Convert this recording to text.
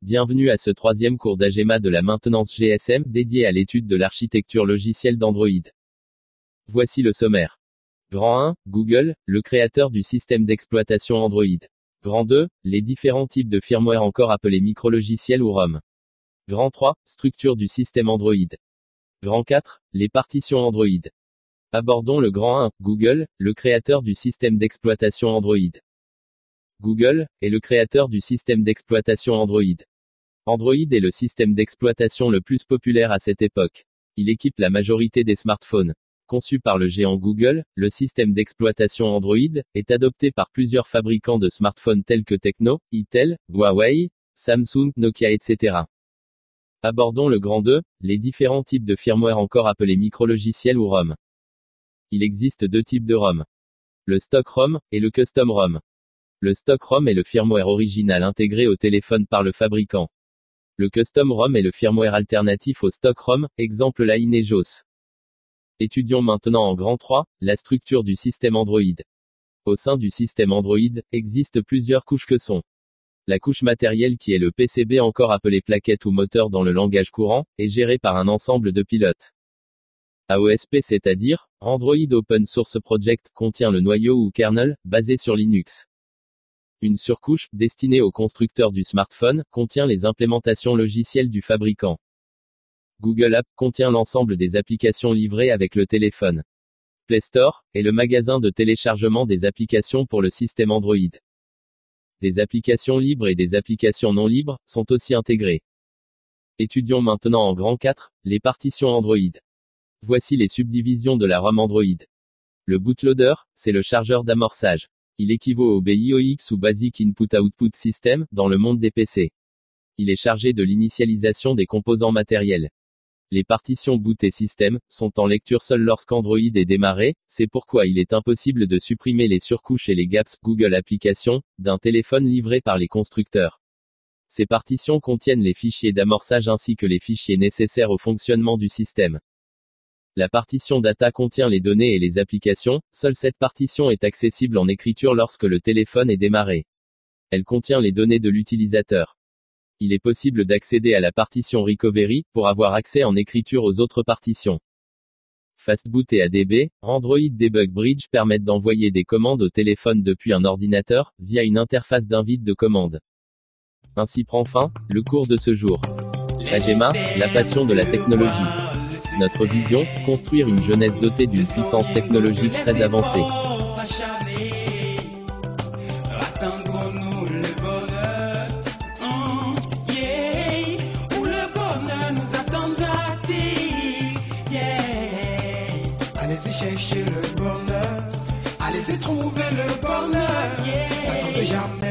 Bienvenue à ce troisième cours d'AGEMA de la maintenance GSM dédié à l'étude de l'architecture logicielle d'Android. Voici le sommaire. Grand 1, Google, le créateur du système d'exploitation Android. Grand 2, les différents types de firmware encore appelés micrologiciels ou ROM. Grand 3, structure du système Android. Grand 4, les partitions Android. Abordons le grand 1, Google, le créateur du système d'exploitation Android. Google est le créateur du système d'exploitation Android. Android est le système d'exploitation le plus populaire à cette époque. Il équipe la majorité des smartphones. Conçu par le géant Google, le système d'exploitation Android est adopté par plusieurs fabricants de smartphones tels que Tecno, Itel, Huawei, Samsung, Nokia, etc. Abordons le grand 2, les différents types de firmware encore appelés micrologiciels ou ROM. Il existe deux types de ROM. Le stock ROM et le custom ROM. Le stock ROM est le firmware original intégré au téléphone par le fabricant. Le custom ROM est le firmware alternatif au stock ROM, exemple la JOS. Étudions maintenant en grand 3, la structure du système Android. Au sein du système Android, existent plusieurs couches que sont la couche matérielle qui est le PCB encore appelé plaquette ou moteur dans le langage courant, est gérée par un ensemble de pilotes. AOSP c'est-à-dire, Android Open Source Project, contient le noyau ou kernel, basé sur Linux. Une surcouche, destinée au constructeur du smartphone, contient les implémentations logicielles du fabricant. Google App contient l'ensemble des applications livrées avec le téléphone. Play Store est le magasin de téléchargement des applications pour le système Android. Des applications libres et des applications non libres sont aussi intégrées. Étudions maintenant en grand 4, les partitions Android. Voici les subdivisions de la ROM Android. Le bootloader, c'est le chargeur d'amorçage. Il équivaut au BIOX ou Basic Input-Output System, dans le monde des PC. Il est chargé de l'initialisation des composants matériels. Les partitions boot et système sont en lecture seule lorsqu'Android est démarré, c'est pourquoi il est impossible de supprimer les surcouches et les gaps Google Applications d'un téléphone livré par les constructeurs. Ces partitions contiennent les fichiers d'amorçage ainsi que les fichiers nécessaires au fonctionnement du système. La partition data contient les données et les applications, seule cette partition est accessible en écriture lorsque le téléphone est démarré. Elle contient les données de l'utilisateur. Il est possible d'accéder à la partition recovery, pour avoir accès en écriture aux autres partitions. Fastboot et ADB, Android Debug Bridge permettent d'envoyer des commandes au téléphone depuis un ordinateur, via une interface d'invite de commande. Ainsi prend fin, le cours de ce jour. AGEMA, la passion de la technologie. Notre vision, construire une jeunesse dotée d'une puissance technologique très avancée. Allez-y chercher le bonheur, allez-y trouver le bonheur, n'attendez jamais.